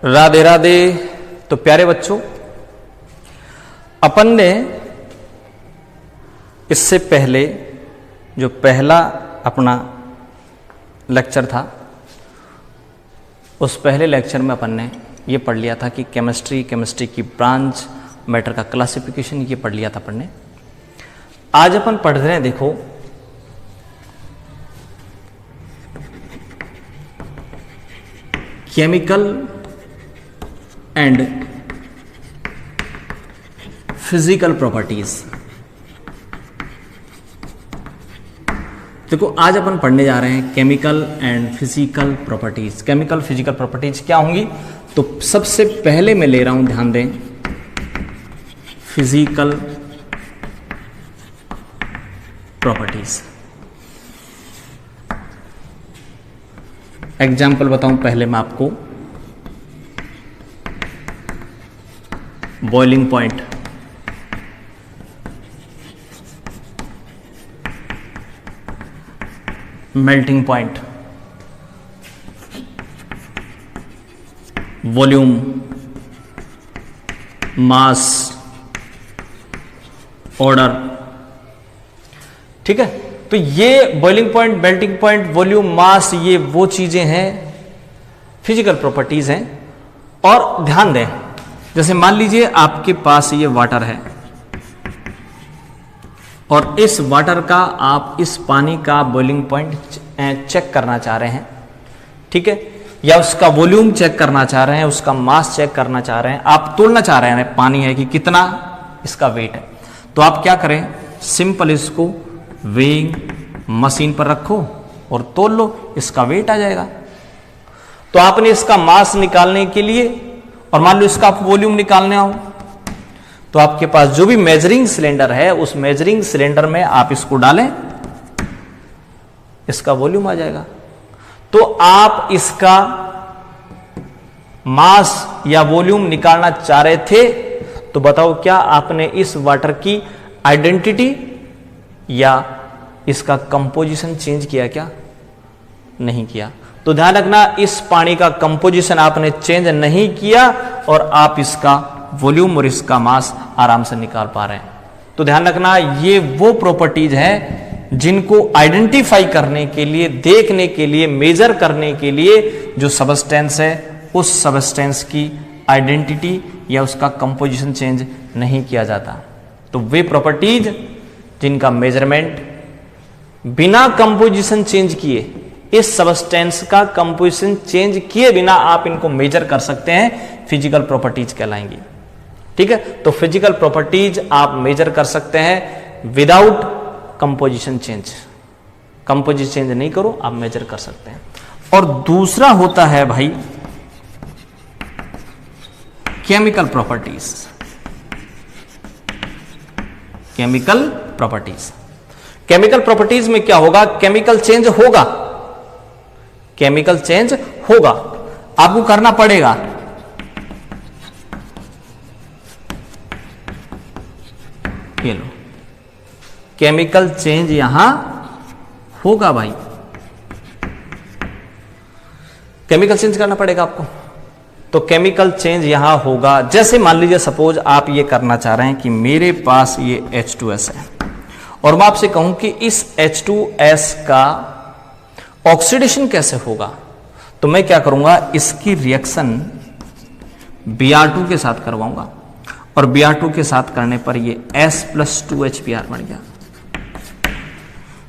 राधे राधे। तो प्यारे बच्चों, अपन ने इससे पहले जो पहला अपना लेक्चर था, उस पहले लेक्चर में अपन ने ये पढ़ लिया था कि केमिस्ट्री की ब्रांच, मैटर का क्लासिफिकेशन, ये पढ़ लिया था अपन ने। आज अपन पढ़ रहे हैं, देखो, केमिकल एंड फिजिकल प्रॉपर्टीज। देखो, आज अपन पढ़ने जा रहे हैं chemical and physical properties. Chemical physical properties क्या होंगी? तो सबसे पहले मैं ले रहा हूं, ध्यान दें, फिजिकल प्रॉपर्टीज। एग्जाम्पल बताऊं पहले मैं आपको। Boiling point, melting point, volume, mass, order. ठीक है, तो ये boiling point, melting point, volume, mass, ये वो चीजें हैं, फिजिकल प्रॉपर्टीज हैं। और ध्यान दें, जैसे मान लीजिए आपके पास ये वाटर है और इस वाटर का, आप इस पानी का बॉइलिंग पॉइंट चेक करना चाह रहे हैं, ठीक है, या उसका वॉल्यूम चेक करना चाह रहे हैं, उसका मास चेक करना चाह रहे हैं, आप तोलना चाह रहे हैं पानी है कि कितना इसका वेट है। तो आप क्या करें, सिंपल इसको वेइंग मशीन पर रखो और तोल लो, इसका वेट आ जाएगा। तो आपने इसका मास निकालने के लिए, और मान लो इसका आप वॉल्यूम निकालने आओ, तो आपके पास जो भी मेजरिंग सिलेंडर है, उस मेजरिंग सिलेंडर में आप इसको डालें, इसका वॉल्यूम आ जाएगा। तो आप इसका मास या वॉल्यूम निकालना चाह रहे थे, तो बताओ क्या आपने इस वाटर की आइडेंटिटी या इसका कंपोजिशन चेंज किया? क्या नहीं किया। तो ध्यान रखना, इस पानी का कंपोजिशन आपने चेंज नहीं किया और आप इसका वॉल्यूम और इसका मास आराम से निकाल पा रहे हैं। तो ध्यान रखना, ये वो प्रॉपर्टीज हैं जिनको आइडेंटिफाई करने के लिए, देखने के लिए, मेजर करने के लिए जो सबस्टेंस है, उस सबस्टेंस की आइडेंटिटी या उसका कंपोजिशन चेंज नहीं किया जाता। तो वे प्रॉपर्टीज जिनका मेजरमेंट बिना कंपोजिशन चेंज किए, इस सबस्टेंस का कंपोजिशन चेंज किए बिना आप इनको मेजर कर सकते हैं, फिजिकल प्रॉपर्टीज कहलाएंगी। ठीक है, तो फिजिकल प्रॉपर्टीज आप मेजर कर सकते हैं without composition change. Composition change नहीं करो, आप मेजर कर सकते हैं। और दूसरा होता है भाई chemical properties. Chemical properties, chemical properties में क्या होगा? केमिकल चेंज होगा, केमिकल चेंज होगा, आपको करना पड़ेगा। ये लो, केमिकल चेंज यहां होगा भाई, केमिकल चेंज करना पड़ेगा आपको। तो केमिकल चेंज यहां होगा। जैसे मान लीजिए, सपोज आप ये करना चाह रहे हैं कि मेरे पास ये H2S है और मैं आपसे कहूं कि इस H2S का ऑक्सीडेशन कैसे होगा, तो मैं क्या करूंगा, इसकी रिएक्शन Br2 के साथ करवाऊंगा और Br2 के साथ करने पर ये S+2HBr बन गया।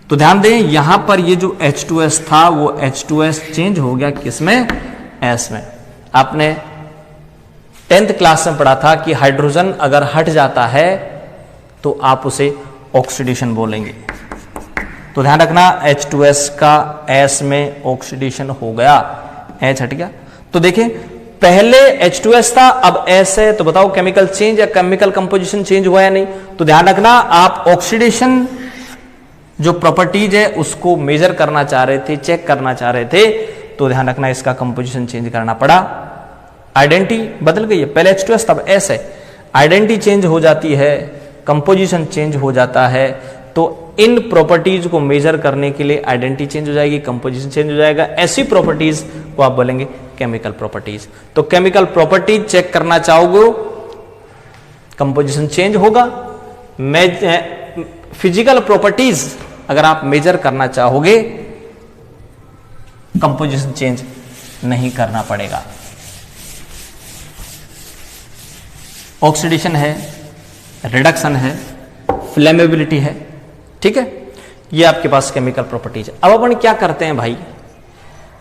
तो ध्यान दें, यहां पर ये जो H2S था वो H2S चेंज हो गया किसमें? S में। आपने 10th क्लास में पढ़ा था कि हाइड्रोजन अगर हट जाता है तो आप उसे ऑक्सीडेशन बोलेंगे। तो ध्यान रखना, H2S का S में ऑक्सीडेशन हो गया, H हट गया। तो देखें, पहले H2S था, अब S है, तो बताओ केमिकल चेंज या केमिकल कंपोजिशन चेंज हुआ या नहीं? तो ध्यान रखना, आप ऑक्सीडेशन जो प्रॉपर्टीज है उसको मेजर करना चाह रहे थे, चेक करना चाह रहे थे, तो ध्यान रखना इसका कंपोजिशन चेंज करना पड़ा। आइडेंटिटी बदल गई है, पहले H2S तब S है, आइडेंटिटी चेंज हो जाती है, कंपोजिशन चेंज हो जाता है। तो इन प्रॉपर्टीज को मेजर करने के लिए आइडेंटिटी चेंज हो जाएगी, कंपोजिशन चेंज हो जाएगा। ऐसी प्रॉपर्टीज को आप बोलेंगे केमिकल प्रॉपर्टीज। तो केमिकल प्रॉपर्टीज चेक करना चाहोगे, कंपोजिशन चेंज होगा। फिजिकल प्रॉपर्टीज अगर आप मेजर करना चाहोगे, कंपोजिशन चेंज नहीं करना पड़ेगा। ऑक्सीडेशन है, रिडक्शन है, फ्लेमेबिलिटी है, ठीक है, ये आपके पास केमिकल प्रॉपर्टीज है। अब अपन क्या करते हैं भाई,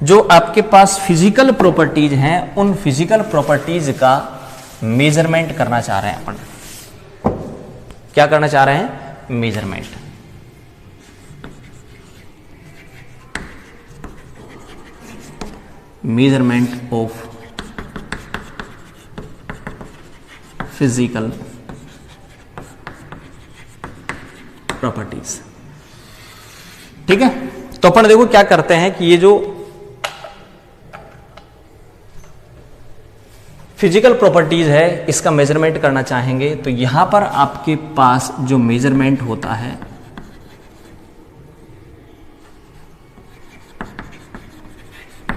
जो आपके पास फिजिकल प्रॉपर्टीज हैं उन फिजिकल प्रॉपर्टीज का मेजरमेंट करना चाह रहे हैं अपन। क्या करना चाह रहे हैं? Measurement. Measurement of physical properties, ठीक है। तो अपन देखो क्या करते हैं कि ये जो फिजिकल प्रॉपर्टीज है इसका मेजरमेंट करना चाहेंगे, तो यहां पर आपके पास जो मेजरमेंट होता है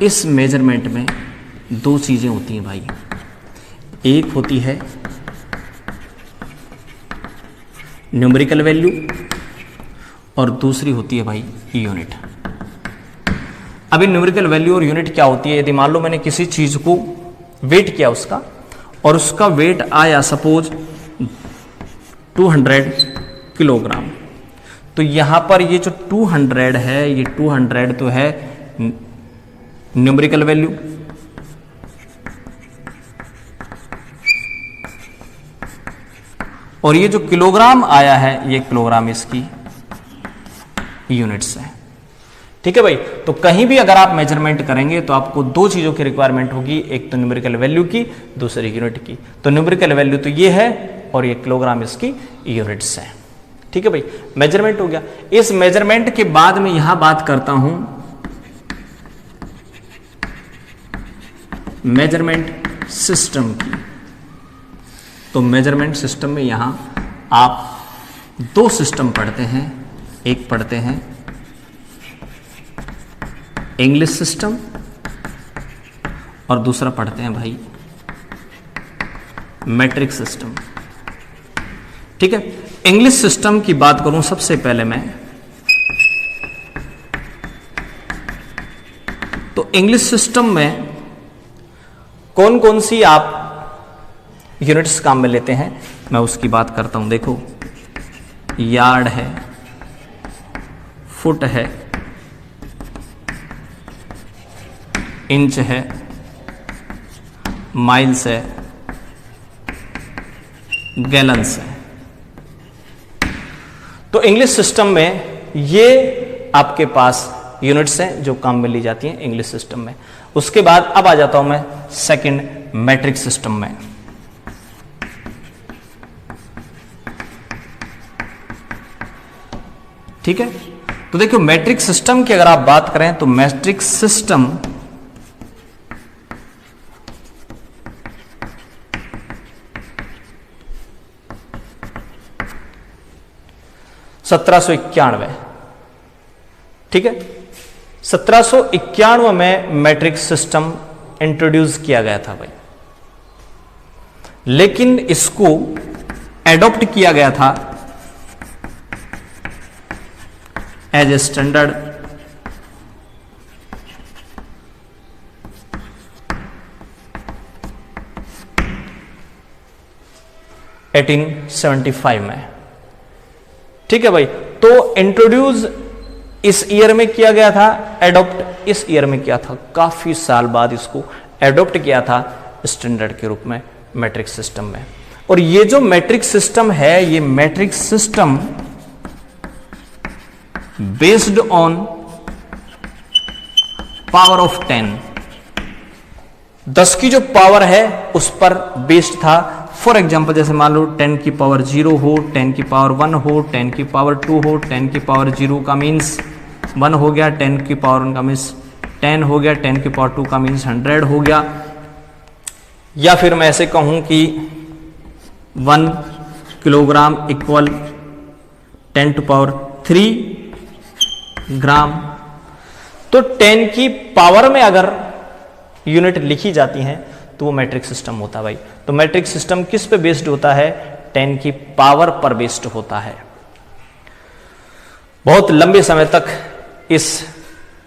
इस मेजरमेंट में दो चीजें होती हैं भाई। एक होती है न्यूमेरिकल वैल्यू और दूसरी होती है भाई यूनिट। अभी न्यूमेरिकल वैल्यू और यूनिट क्या होती है? यदि मान लो मैंने किसी चीज को वेट किया उसका, और उसका वेट आया सपोज 200 किलोग्राम, तो यहां पर ये जो 200 है, ये 200 तो है न्यूमेरिकल वैल्यू, और ये जो किलोग्राम आया है ये किलोग्राम इसकी यूनिट्स है, ठीक है भाई। तो कहीं भी अगर आप मेजरमेंट करेंगे तो आपको दो चीजों की रिक्वायरमेंट होगी, एक तो न्यूमेरिकल वैल्यू की, दूसरी यूनिट की। तो न्यूमेरिकल वैल्यू तो ये है और ये किलोग्राम इसकी यूनिट्स है, ठीक है भाई। मेजरमेंट हो गया। इस मेजरमेंट के बाद में यहां बात करता हूं मेजरमेंट सिस्टम की। तो मेजरमेंट सिस्टम में यहां आप दो सिस्टम पढ़ते हैं, एक पढ़ते हैं इंग्लिश सिस्टम और दूसरा पढ़ते हैं भाई मैट्रिक सिस्टम, ठीक है। इंग्लिश सिस्टम की बात करूं सबसे पहले मैं, तो इंग्लिश सिस्टम में कौन कौन सी आप यूनिट्स काम में लेते हैं मैं उसकी बात करता हूं। देखो, यार्ड है, फुट है, इंच है, माइल्स है, गैलन्स है। तो इंग्लिश सिस्टम में ये आपके पास यूनिट्स हैं जो काम में ली जाती हैं इंग्लिश सिस्टम में। उसके बाद अब आ जाता हूं मैं सेकंड मैट्रिक सिस्टम में। ठीक है, तो देखियो मैट्रिक सिस्टम की अगर आप बात करें तो मैट्रिक सिस्टम (1791), ठीक है। 1791 में मैट्रिक सिस्टम इंट्रोड्यूस किया गया था भाई, लेकिन इसको एडॉप्ट किया गया था एज ए स्टैंडर्ड 1875 में, ठीक है भाई। तो इंट्रोड्यूस इस ईयर में किया गया था, एडॉप्ट इस ईयर में किया था, काफी साल बाद इसको एडॉप्ट किया था स्टैंडर्ड के रूप में मैट्रिक सिस्टम में। और ये जो मैट्रिक सिस्टम है, ये matric system based on power of 10 की जो पावर है उस पर बेस्ड था। फॉर एग्जाम्पल जैसे मान लो 10 की पावर 0 हो, 10 की पावर 1 हो, 10 की पावर 2 हो, 10 की पावर 0 का मीन्स 1 हो गया, 10 की पावर 1 का मीन्स 10 हो गया, 10 की पावर 2 का मीन्स 100 हो गया। या फिर मैं ऐसे कहूं कि 1 किलोग्राम इक्वल 10 टू पावर 3 ग्राम। तो 10 की पावर में अगर यूनिट लिखी जाती हैं तो वो मैट्रिक सिस्टम होता है भाई। तो मैट्रिक सिस्टम किस पे बेस्ड होता है? 10 की पावर पर बेस्ड होता है। बहुत लंबे समय तक इस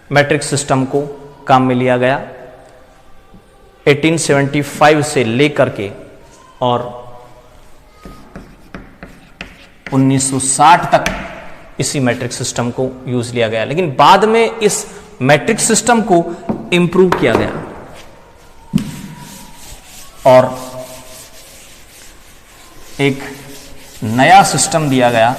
मैट्रिक सिस्टम को काम में लिया गया, 1875 से लेकर के और 1960 तक इसी मैट्रिक सिस्टम को यूज लिया गया। लेकिन बाद में इस मैट्रिक सिस्टम को इंप्रूव किया गया और एक नया सिस्टम दिया गया,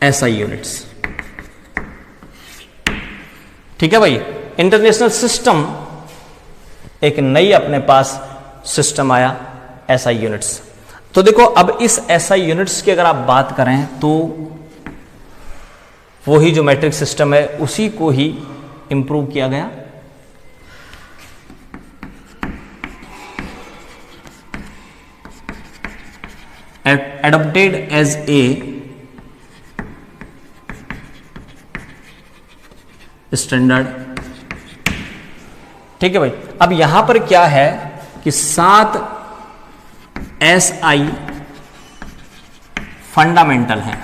एसआई यूनिट्स। ठीक है भाई, इंटरनेशनल सिस्टम, एक नई अपने पास सिस्टम आया, एसआई यूनिट्स। तो देखो अब इस एसआई यूनिट्स की अगर आप बात करें तो वही जो मैट्रिक सिस्टम है उसी को ही इंप्रूव किया गया। Adopted as a standard. ठीक है भाई, अब यहां पर क्या है कि 7 एसआई फंडामेंटल हैं,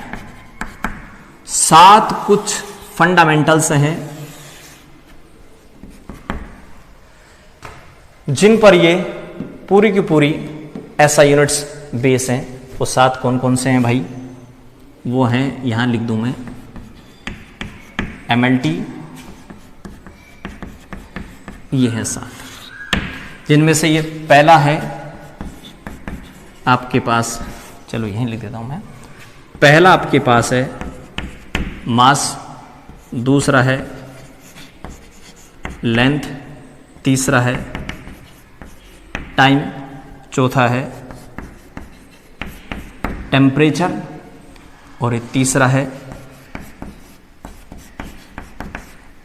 7 कुछ फंडामेंटल्स हैं जिन पर ये पूरी की पूरी एसआई यूनिट्स बेस हैं। वो 7 कौन कौन से हैं भाई? वो हैं, यहां लिख दूं मैं, एमएलटी, ये है 7, जिनमें से ये पहला है आपके पास, चलो यहीं लिख देता हूं मैं, पहला आपके पास है मास, दूसरा है लेंथ, तीसरा है टाइम, चौथा है टेम्परेचर और ये तीसरा है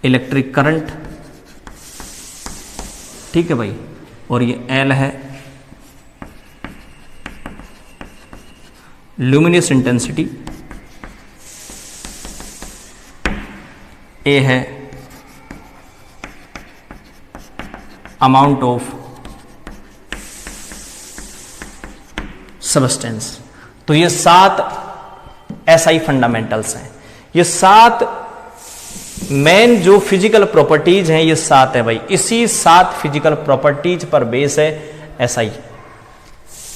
इलेक्ट्रिक करंट। ठीक है भाई, और ये एल है ल्यूमिनस इंटेंसिटी, ए है अमाउंट ऑफ सबस्टेंस। तो ये 7 एसआई फंडामेंटल्स हैं। ये 7 मेन जो फिजिकल प्रॉपर्टीज हैं, ये 7 है भाई। इसी 7 फिजिकल प्रॉपर्टीज पर बेस है एसआई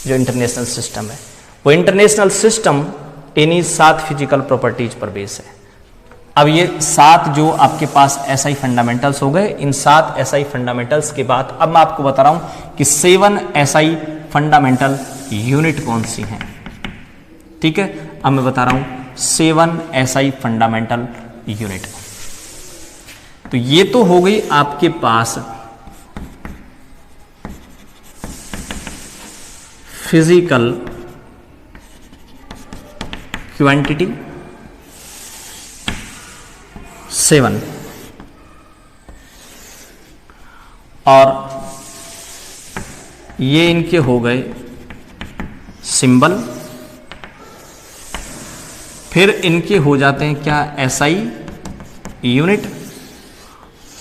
जो इंटरनेशनल सिस्टम है। वो इंटरनेशनल सिस्टम इन्हीं 7 फिजिकल प्रॉपर्टीज पर बेस है। अब ये 7 जो आपके पास एसआई फंडामेंटल्स हो गए, इन 7 एसआई फंडामेंटल्स के बाद अब मैं आपको बता रहा हूं कि 7 एसआई फंडामेंटल यूनिट कौन सी हैं। ठीक है, अब मैं बता रहा हूं 7 एसआई फंडामेंटल यूनिट। तो ये तो हो गई आपके पास फिजिकल क्वांटिटी 7, और ये इनके हो गए सिंबल। फिर इनके हो जाते हैं क्या? SI unit.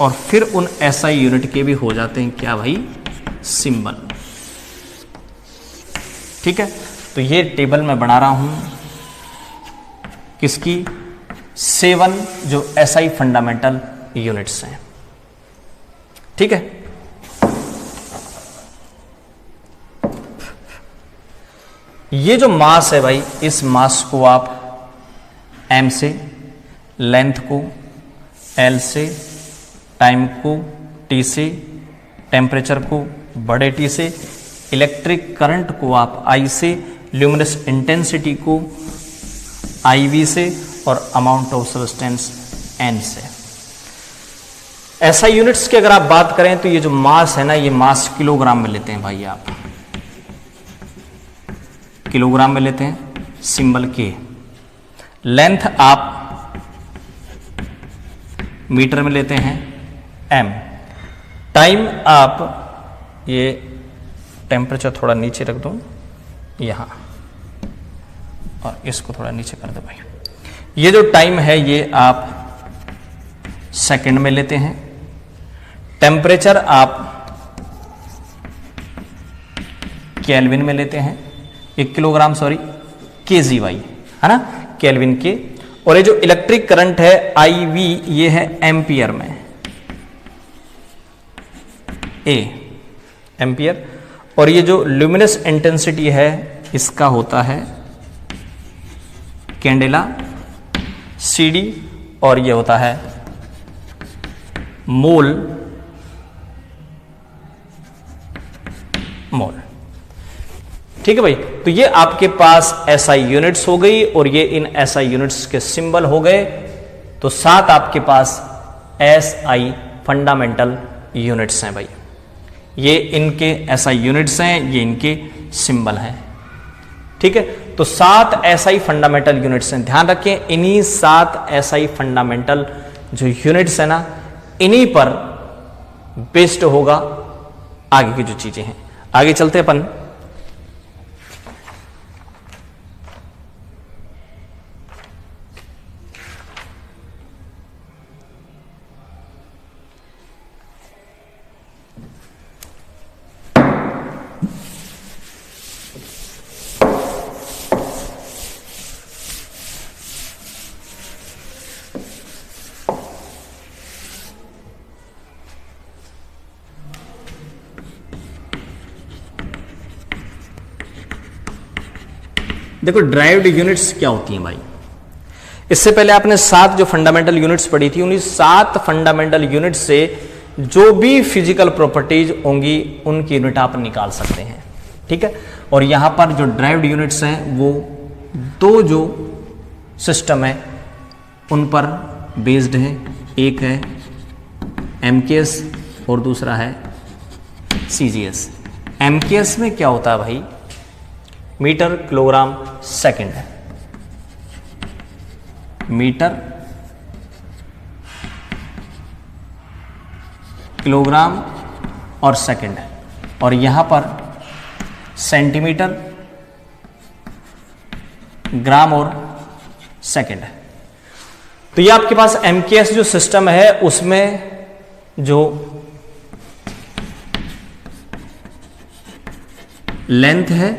और फिर उन एसआई यूनिट के भी हो जाते हैं क्या भाई? सिंबल। ठीक है, तो ये टेबल मैं बना रहा हूं किसकी? 7 जो एसआई फंडामेंटल यूनिट्स हैं। ठीक है, ये जो मास है भाई, इस मास को आप एम से, लेंथ को एल से, टाइम को टी से, टेम्परेचर को बड़े टी से, इलेक्ट्रिक करंट को आप आई से, ल्यूमिनस इंटेंसिटी को आई वी से, और अमाउंट ऑफ सब्सटेंस एन से। एसआई यूनिट्स की अगर आप बात करें तो ये जो मास है ना, ये मास किलोग्राम में लेते हैं भाई, आप किलोग्राम में लेते हैं, सिंबल के। लेंथ आप मीटर में लेते हैं, एम। टाइम आप, ये टेम्परेचर थोड़ा नीचे रख दो, यहां और इसको थोड़ा नीचे कर दो भाई। ये जो टाइम है ये आप सेकंड में लेते हैं, टेम्परेचर आप केल्विन में लेते हैं, 1 किलोग्राम सॉरी KGY है ना, केल्विन के। और ये जो इलेक्ट्रिक करंट है IV ये है एम्पियर में, A एम्पियर। और ये जो ल्यूमिनस इंटेंसिटी है इसका होता है कैंडेला CD, और ये होता है मोल ठीक है भाई। तो ये आपके पास SI यूनिट्स हो गई और ये इन SI यूनिट्स के सिंबल हो गए। तो 7 आपके पास SI फंडामेंटल यूनिट्स हैं भाई, ये इनके SI यूनिट्स हैं, ये इनके सिंबल हैं ठीक है। तो 7 SI फंडामेंटल यूनिट्स हैं, ध्यान रखें इन्हीं 7 SI फंडामेंटल जो यूनिट्स है ना, इन्हीं पर बेस्ड होगा आगे की जो चीजें हैं। आगे चलते अपन। देखो ड्राइव्ड यूनिट्स क्या होती हैं भाई। इससे पहले आपने 7 जो फंडामेंटल यूनिट्स पढ़ी थी, उन्हीं 7 फंडामेंटल यूनिट्स से जो भी फिजिकल प्रॉपर्टीज होंगी उनकी यूनिट आप निकाल सकते हैं ठीक है। और यहां पर जो ड्राइव्ड यूनिट्स हैं वो 2 जो सिस्टम है उन पर बेस्ड है, एक है MKS और दूसरा है CGS। MKS में क्या होता है भाई, मीटर किलोग्राम सेकंड है, मीटर किलोग्राम और सेकंड है। और यहां पर सेंटीमीटर ग्राम और सेकंड है। तो ये आपके पास MKS जो सिस्टम है उसमें जो लेंथ है,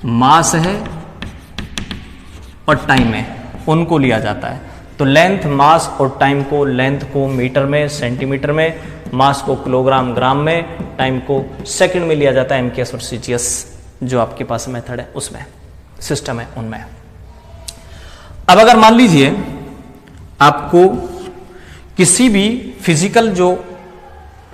मास है और टाइम है, उनको लिया जाता है। तो लेंथ, मास और टाइम को, लेंथ को मीटर में, सेंटीमीटर में, मास को किलोग्राम ग्राम में, टाइम को सेकंड में लिया जाता है। MKS और CGS जो आपके पास मेथड है उसमें, सिस्टम है उनमें। अब अगर मान लीजिए आपको किसी भी फिजिकल जो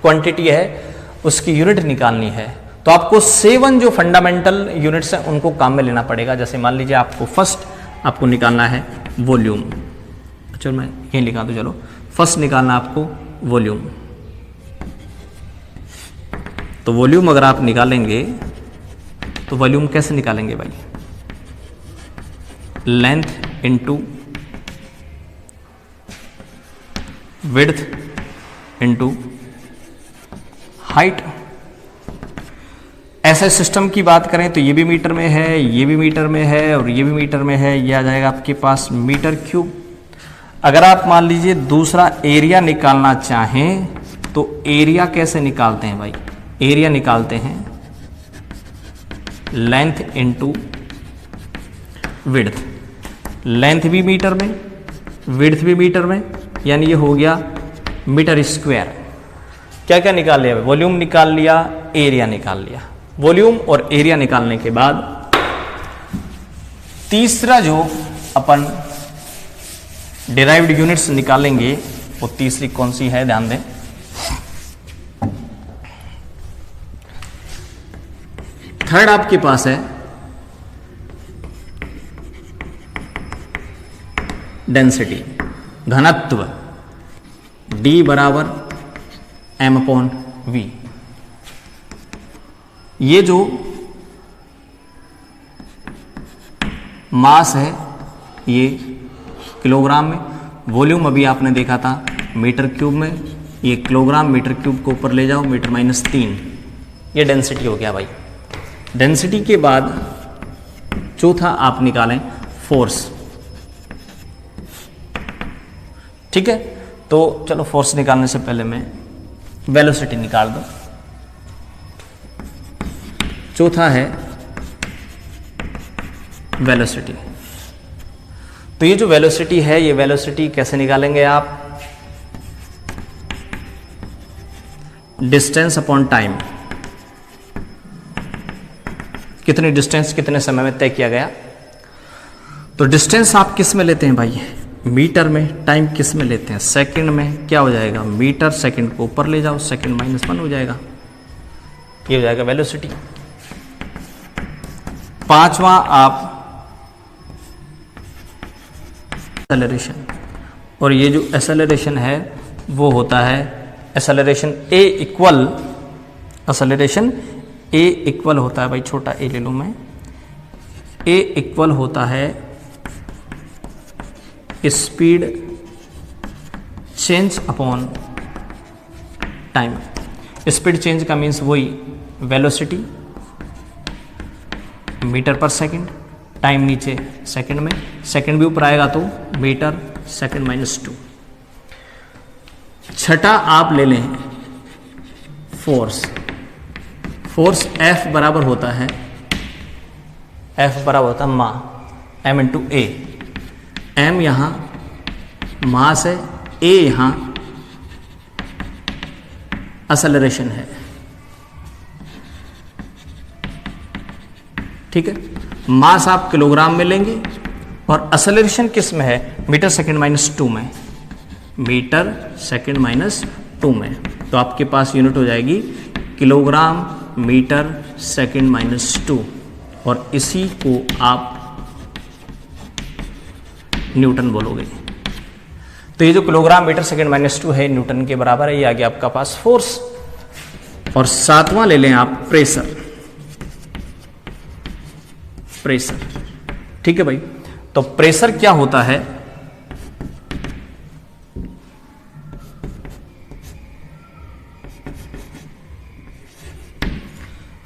क्वांटिटी है उसकी यूनिट निकालनी है तो आपको 7 जो फंडामेंटल यूनिट्स हैं उनको काम में लेना पड़ेगा। जैसे मान लीजिए आपको फर्स्ट आपको निकालना है वॉल्यूम, चलो मैं यहीं लिखा दूं, चलो फर्स्ट निकालना आपको वॉल्यूम। तो वॉल्यूम अगर आप निकालेंगे तो वॉल्यूम कैसे निकालेंगे भाई, length into width into height. ऐसे सिस्टम की बात करें तो ये भी मीटर में है, ये भी मीटर में है और ये भी मीटर में है, ये आ जाएगा आपके पास मीटर क्यूब। अगर आप मान लीजिए दूसरा एरिया निकालना चाहें तो एरिया कैसे निकालते हैं भाई, एरिया निकालते हैं लेंथ इंटू विड्थ। लेंथ भी मीटर में, विड्थ भी मीटर में, यानी ये हो गया मीटर स्क्वायर। क्या क्या निकाल लिया, वॉल्यूम निकाल लिया, एरिया निकाल लिया। वॉल्यूम और एरिया निकालने के बाद तीसरा जो अपन डिराइव्ड यूनिट्स निकालेंगे वो तीसरी कौन सी है, ध्यान दें। थर्ड आपके पास है डेंसिटी, घनत्व, D बराबर m/v। ये जो मास है ये किलोग्राम में, वॉल्यूम अभी आपने देखा था मीटर क्यूब में, ये किलोग्राम मीटर क्यूब को ऊपर ले जाओ, मीटर -3, ये डेंसिटी हो गया भाई। डेंसिटी के बाद चौथा आप निकालें फोर्स। ठीक है, तो चलो फोर्स निकालने से पहले मैं वेलोसिटी निकाल दूं। चौथा है वेलोसिटी। तो ये जो वेलोसिटी है, ये वेलोसिटी कैसे निकालेंगे आप? Distance upon time. कितनी डिस्टेंस कितने समय में तय किया गया। तो डिस्टेंस आप किस में लेते हैं भाई? मीटर में। टाइम किस में लेते हैं? सेकंड में। क्या हो जाएगा? मीटर सेकंड को ऊपर ले जाओ, सेकंड -1 हो जाएगा। ये हो जाएगा वेलोसिटी। पांचवा आप एक्सेलरेशन, और ये जो एक्सेलरेशन है वो होता है एक्सेलरेशन ए इक्वल होता है भाई, छोटा ए ले लूं मैं। ए इक्वल होता है speed change upon time. Speed change का मीन्स वही वेलोसिटी मीटर पर सेकंड, टाइम नीचे सेकंड में, सेकंड भी ऊपर आएगा तो मीटर सेकंड -2। छठा आप ले लें फोर्स। फोर्स F बराबर होता है मा m इंटू ए। m यहां मास है, a यहां एक्सेलरेशन है। ठीक है, मास आप किलोग्राम में लेंगे और एक्सेलरेशन किस में है? मीटर सेकंड -2 में। मीटर सेकंड -2 में। तो आपके पास यूनिट हो जाएगी किलोग्राम मीटर सेकंड -2, और इसी को आप न्यूटन बोलोगे। तो ये जो किलोग्राम मीटर सेकंड -2 है न्यूटन के बराबर है। ये आ गया आपका पास फोर्स। और सातवां ले लें आप प्रेशर। ठीक है भाई, तो प्रेशर क्या होता है?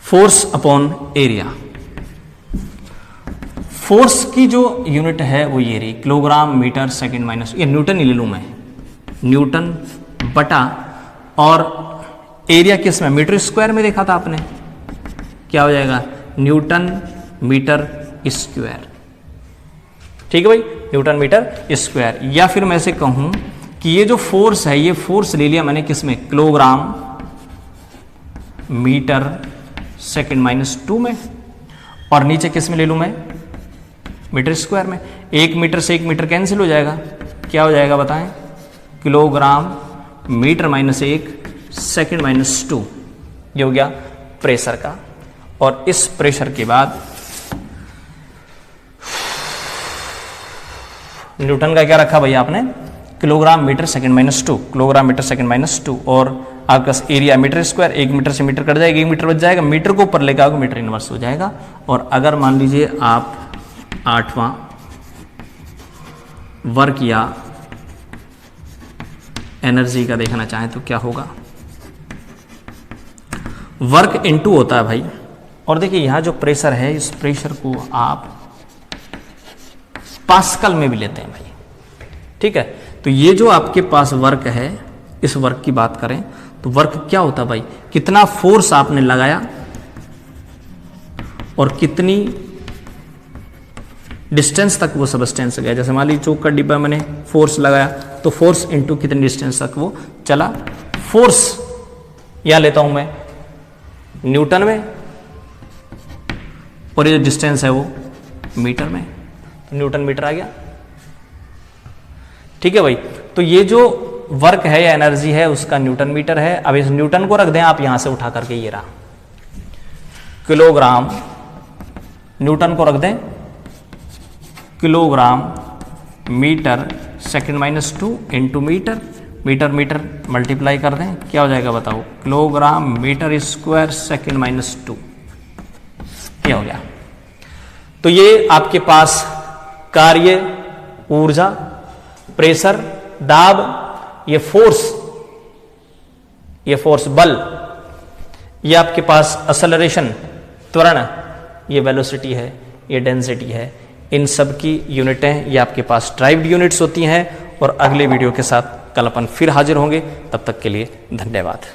Force upon area. फोर्स की जो यूनिट है वो ये रही, किलोग्राम मीटर सेकंड -, ये न्यूटन ही ले लूं मैं, न्यूटन बटा, और एरिया किस में? मीटर स्क्वायर में देखा था आपने, क्या हो जाएगा? Newton metre square. ठीक है भाई, न्यूटन मीटर स्क्वायर। या फिर मैं ऐसे कहूं कि ये जो फोर्स है, ये फोर्स ले लिया मैंने किस में? किलोग्राम मीटर सेकंड -2 में, और नीचे किस में ले लूं मैं? मीटर स्क्वायर में। 1 मीटर से 1 मीटर कैंसिल हो जाएगा, क्या हो जाएगा बताएं? Kilogram metre -1 second -2। ये हो गया प्रेशर का। और इस प्रेशर के बाद न्यूटन का क्या रखा भाई आपने? Kilogram metre second -2, kilogram metre second -2, और आपका एरिया मीटर स्क्वायर। 1 मीटर से मीटर कट जाएगा, 1 मीटर बच जाएगा, मीटर को ऊपर लेकर आओगे मीटर इनवर्स हो जाएगा। और अगर मान लीजिए आप 8वां वर्क या एनर्जी का देखना चाहें तो क्या होगा? वर्क इनटू होता है भाई। और देखिए यहां जो प्रेशर है, इस प्रेशर को आप पास्कल में भी लेते हैं भाई। ठीक है, तो ये जो आपके पास वर्क है, इस वर्क की बात करें तो वर्क क्या होता है भाई? कितना फोर्स आपने लगाया और कितनी डिस्टेंस तक वो सबस्टेंस गया। जैसे मान लीजिए चौक का डिब्बा मैंने फोर्स लगाया, तो फोर्स इनटू कितनी डिस्टेंस तक वो चला। फोर्स यहां लेता हूं मैं न्यूटन में, और ये जो डिस्टेंस है वो मीटर में, तो न्यूटन मीटर आ गया। ठीक है भाई, तो ये जो वर्क है या एनर्जी है उसका न्यूटन मीटर है। अब इस न्यूटन को रख दें आप यहां से उठा करके, ये रहा किलोग्राम, न्यूटन को रख दें kilogram metre second -2 into metre, metre metre multiply कर दें, क्या हो जाएगा बताओ? Kilogram metre square second -2। क्या हो गया? तो ये आपके पास कार्य, ऊर्जा, प्रेशर, दाब, ये फोर्स बल, ये आपके पास एक्सेलरेशन त्वरण, ये वेलोसिटी है। ये डेंसिटी है, इन सब की यूनिटें ये आपके पास ड्राइव्ड यूनिट्स होती हैं। और अगले वीडियो के साथ कल अपन फिर हाजिर होंगे, तब तक के लिए धन्यवाद।